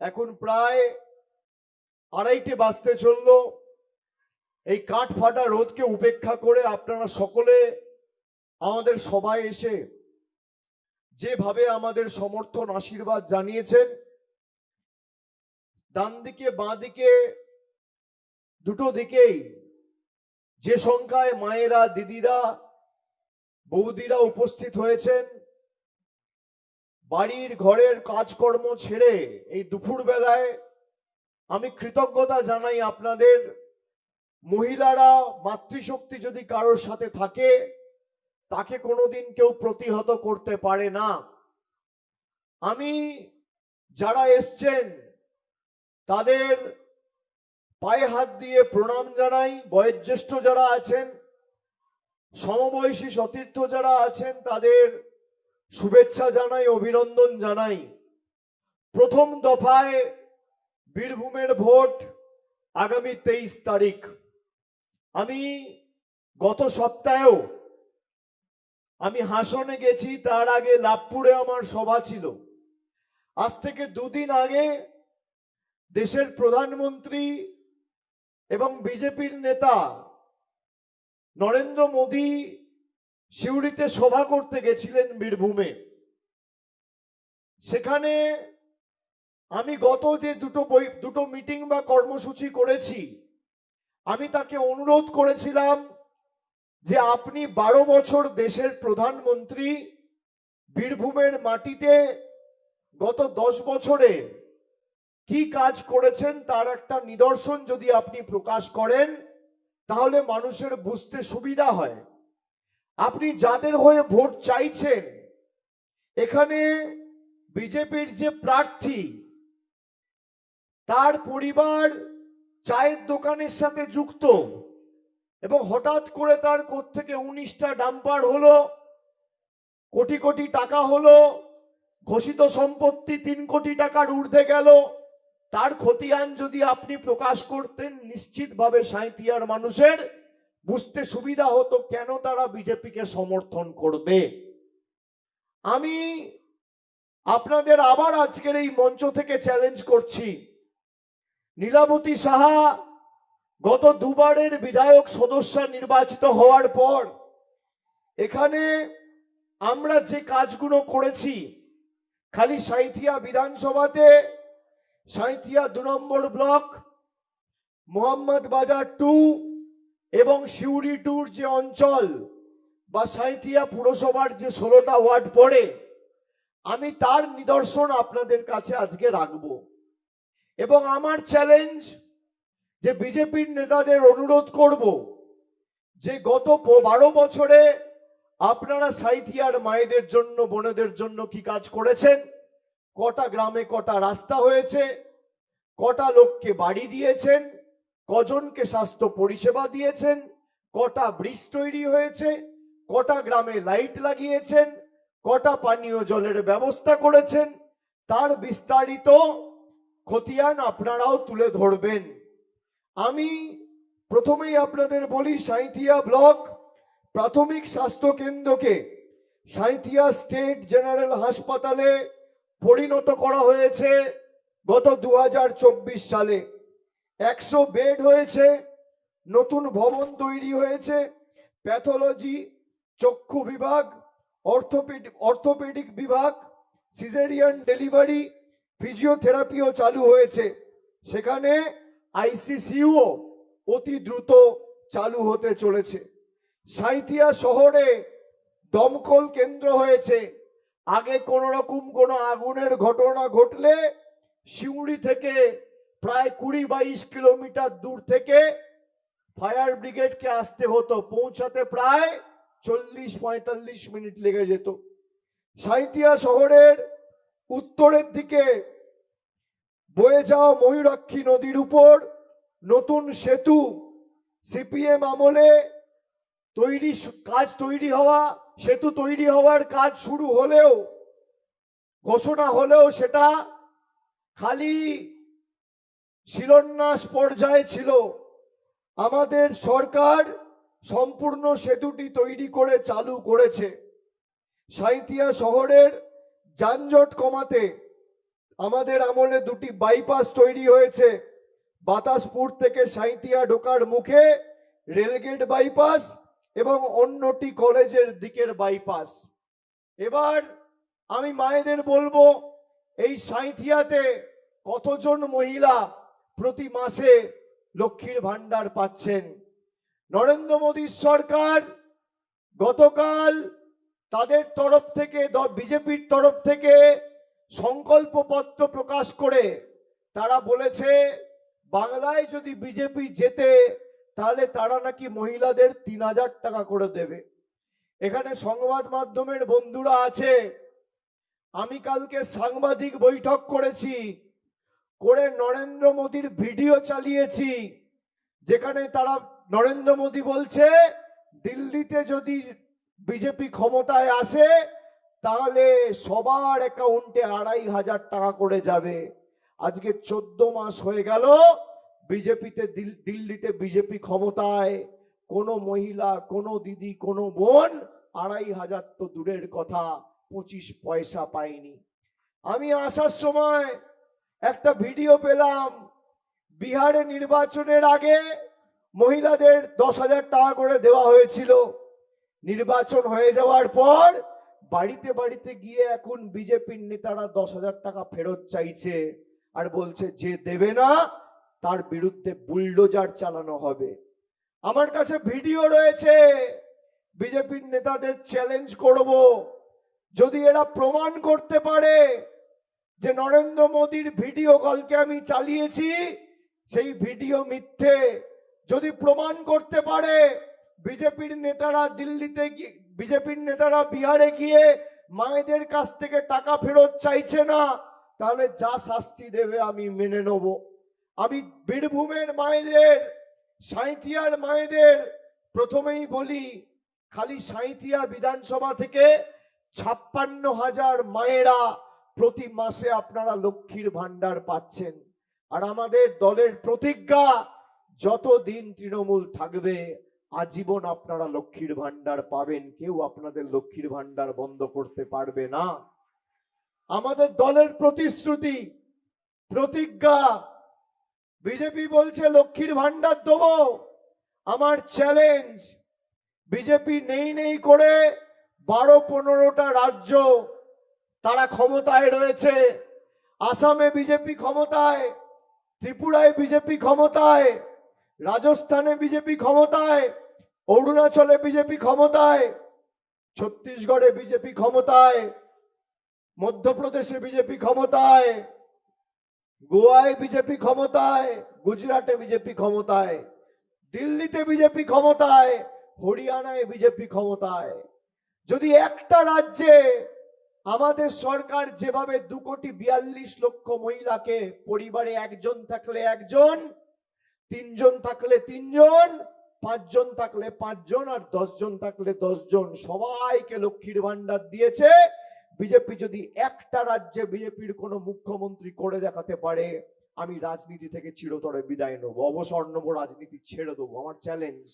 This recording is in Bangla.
এখন প্রায় 2:30 বাজতে চললো। এই কাঠ ফাটা রোদকে উপেক্ষা করে আপনারা সকলে আমাদের সভায় এসে যেভাবে আমাদের সমর্থন আশীর্বাদ জানিয়েছেন, ডান দিকে বাঁ দিকে দুটো দিকেই যে সংখ্যায় মায়েরা, দিদিরা, বৌদিরা উপস্থিত হয়েছেন, বাড়ির ঘরের কাজকর্ম ছেড়ে এই দুপুর বেলায় আমি কৃতজ্ঞতা জানাই আপনাদের। মহিলারা, মাতৃশক্তি যদি কারোর সাথে থাকে তাকে কোনোদিন কেউ প্রতিহত করতে পারে না। আমি যারা এসছেন তাদের পায়ে হাত দিয়ে প্রণাম জানাই। বয়োজ্যেষ্ঠ যারা আছেন, সমবয়সী সতীর্থ যারা আছেন তাদের শুভেচ্ছা জানাই, অভিনন্দন জানাই। প্রথম দফায় বীরভূমের ভোট আগামী 23 তারিখ। আমি গত সপ্তাহেও আমি হাসনে গেছি, তার আগে লাভপুরে আমার সভা ছিল। আজ থেকে 2 দিন আগে দেশের প্রধানমন্ত্রী এবং বিজেপির নেতা নরেন্দ্র মোদী সিউড়িতে সভা করতে গেছিলেন বীরভূমে। সেখানে আমি গত যে দুটো মিটিং বা কর্মসূচি করেছি, আমি তাকে অনুরোধ করেছিলাম যে আপনি 12 বছর দেশের প্রধানমন্ত্রী, বীরভূমের মাটিতে গত 10 বছরে কি কাজ করেছেন তার একটা নিদর্শন যদি আপনি প্রকাশ করেন তাহলে মানুষের বুঝতে সুবিধা হয়। আপনি যাদের হয়ে ভোট চাইছেন, এখানে বিজেপির যে প্রার্থী তার পরিবার চায়ের দোকানের সাথে যুক্ত এবং হঠাৎ করে তার কোত্থেকে 19টা ডাম্পার হলো, কোটি কোটি টাকা হলো, ঘোষিত সম্পত্তি 3 কোটি টাকার ঊর্ধ্বে গেল, তার খতিয়ান যদি আপনি প্রকাশ করতেন নিশ্চিতভাবে সাঁইথিয়ার মানুষের বুঝতে সুবিধা হতো কেন তারা বিজেপিকে সমর্থন করবে। আমি আপনাদের আবার আজকের এই মঞ্চ থেকে চ্যালেঞ্জ করছি, নীলাবতী সাহা গত 2 বারের বিধায়ক সদস্য নির্বাচিত হওয়ার পর এখানে আমরা যে কাজগুলো করেছি, খালি সাঁইথিয়া বিধানসভাতে সাঁইথিয়া 2 নম্বর ব্লক, মোহাম্মদ বাজার 2 এবং সিউড়ি 2 যে অঞ্চল বা সাঁইথিয়া পুরসভার যে 16টা ওয়ার্ড পড়ে, আমি তার নিদর্শন আপনাদের কাছে আজকে রাখব। এবং আমার চ্যালেঞ্জ যে বিজেপির নেতাদের অনুরোধ করব যে গত 12 বছরে আপনারা সাঁইথিয়ার মায়েদের জন্য, বোনেদের জন্য কি কাজ করেছেন, কটা গ্রামে কটা রাস্তা হয়েছে, কটা লোককে বাড়ি দিয়েছেন, কজনকে স্বাস্থ্য পরিষেবা দিয়েছেন, কটা ব্রিজ তৈরি হয়েছে, কটা গ্রামে লাইট লাগিয়েছেন, কটা পানীয় জলের ব্যবস্থা করেছেন, তার বিস্তারিত খতিয়ান আপনারাও তুলে ধরবেন। আমি প্রথমেই আপনাদের বলি, সাঁইথিয়া ব্লক প্রাথমিক স্বাস্থ্য কেন্দ্রকে সাঁইথিয়া স্টেট জেনারেল হাসপাতালে পরিণত করা হয়েছে গত 2024 সালে। 100 বেড হয়েছে, নতুন ভবন তৈরি হয়েছে, প্যাথোলজি, চক্ষু বিভাগ, অর্থোপেডিক বিভাগ, সিজারিয়ান ডেলিভারি, ফিজিওথেরাপিও চালু হয়েছে। সেখানে আইসিসিউও অতি দ্রুত চালু হতে চলেছে। সাঁইথিয়া শহরে দমকল কেন্দ্র হয়েছে। আগে কোন রকম কোনো আগুনের ঘটনা ঘটলে সিউড়ি থেকে প্রায় 20-22 কিলোমিটার দূর থেকে ফায়ার ব্রিগেডকে আসতে হতো, পৌঁছাতে প্রায় 40-45 মিনিট লেগে যেত। সাঁইথিয়া শহরের উত্তরের দিকে বয়ে যাওয়া ময়ূরাক্ষী নদীর উপর নতুন সেতু সিপিএম আমলে সেতু তৈরি হওয়ার কাজ শুরু হলেও, ঘোষণা হলেও সেটা খালি শিলান্যাস পর্যায়ে ছিল। আমাদের সরকার সম্পূর্ণ সেতুটি তৈরি করে চালু করেছে। সাঁইথিয়া শহরের যানজট কমাতে আমাদের আমলে দুটি বাইপাস তৈরি হয়েছে, বাতাসপুর থেকে সাঁইথিয়া ঢোকার মুখে রেলগেট বাইপাস এবং অন্যটি কলেজের দিকের বাইপাস। এবার আমি মায়েদের বলবো, এই সাঁইথিয়াতে কতজন মহিলা প্রতি মাসে লক্ষ্মীর ভান্ডার পাচ্ছেন? নরেন্দ্র মোদীর সরকার গতকাল তাদের তরফ থেকে, বিজেপির তরফ থেকে সংকল্পপত্র প্রকাশ করে তারা বলেছে বাংলায় যদি বিজেপি জেতে তাহলে তারা নাকি মহিলাদের 3,000 টাকা করে দেবে। এখানে সংবাদ মাধ্যমের বন্ধুরা আছে, আমি কালকে সাংবাদিক বৈঠক করেছি, করে নরেন্দ্র মোদীর ভিডিও চালিয়েছি, যেখানে তারা নরেন্দ্র মোদী বলছে দিল্লিতে যদি বিজেপি ক্ষমতায় আসে তাহলে সবার অ্যাকাউন্টে 2,500 টাকা করে যাবে। আজকে 14 মাস হয়ে গেল দিল্লিতে বিজেপি ক্ষমতায়, কোনো মহিলা, কোনো দিদি, কোনো বোন 2,500 তো দূরের কথা, 25 পয়সা পায়নি। আমি আসার সময় একটা ভিডিও পেলাম, বিহারে নির্বাচনের আগে মহিলাদের 10,000 টাকা করে দেওয়া হয়েছিল। নির্বাচন হয়ে যাওয়ার পর বাড়িতে বাড়িতে গিয়ে এখন বিজেপির নেতারা 10,000 টাকা ফেরত চাইছে, আর বলছে যে দেবে না তার বিরুদ্ধে বুলডোজার চালানো হবে। আমার কাছে ভিডিও রয়েছে, বিজেপির নেতাদের চ্যালেঞ্জ করব, যদি এরা প্রমাণ করতে পারে যে নরেন্দ্র মোদীর ভিডিও কলকে আমি চালিয়েছি সেই ভিডিও মিথ্যে, যদি প্রমাণ করতে পারে বিজেপির নেতারা দিল্লিতে গিয়ে, বিজেপির নেতারা বিহারে গিয়ে মায়েদের কাছ থেকে টাকা ফেরত চাইছে না, তাহলে যা শাস্তি দেবে আমি মেনে নেব। আমি বীরভূমের মায়েদের, সাঁইথিয়ার মায়েদের প্রথমেই বলি, খালি সাঁইথিয়া বিধানসভা থেকে 56,000 মায়েরা প্রতি মাসে আপনারা লক্ষ্মীর ভান্ডার পাচ্ছেন। আর আমাদের দলের প্রতিজ্ঞা, যতদিন তৃণমূল থাকবে আজীবন আপনারা লক্ষ্মীর ভান্ডার পাবেন, কেউ আপনাদের লক্ষ্মীর ভান্ডার বন্ধ করতে পারবে না। আমাদের দলের প্রতিশ্রুতি, প্রতিজ্ঞা, বিজেপি বলছে লক্ষ্মীর ভান্ডার দেবো, আমার চ্যালেঞ্জ, বিজেপি নেই নেই করে 12-15টা রাজ্য তারা ক্ষমতায় রয়েছে, আসামে বিজেপি ক্ষমতায়, ত্রিপুরায় বিজেপি ক্ষমতায়, রাজস্থানে বিজেপি ক্ষমতায়, অরুণাচলে বিজেপি ক্ষমতায়, ছত্তিশগড়ে বিজেপি ক্ষমতায়, মধ্যপ্রদেশে বিজেপি ক্ষমতায়, গোয়ায় বিজেপি ক্ষমতায়, গুজরাটে বিজেপি ক্ষমতায়, দিল্লিতে বিজেপি ক্ষমতায়, হরিয়ানায় বিজেপি ক্ষমতায়। যদি একটা রাজ্যে আমাদের সরকার যেভাবে 2,42,00,000 মহিলাকে, পরিবারে একজন থাকলে একজন, 3 জন থাকলে 3 জন, 5 জন থাকলে 5 জন, আর 10 জন থাকলে 10 জন, সবাইকে লক্ষ্মীর ভান্ডার দিয়েছে, বিজেপি যদি একটা রাজ্যে বিজেপির কোনো মুখ্যমন্ত্রী করে দেখাতে পারে, আমি রাজনীতি থেকে চিরতরে বিদায় নেবো, অবসর নেবো, রাজনীতি ছেড়ে দেবো। আমার চ্যালেঞ্জ।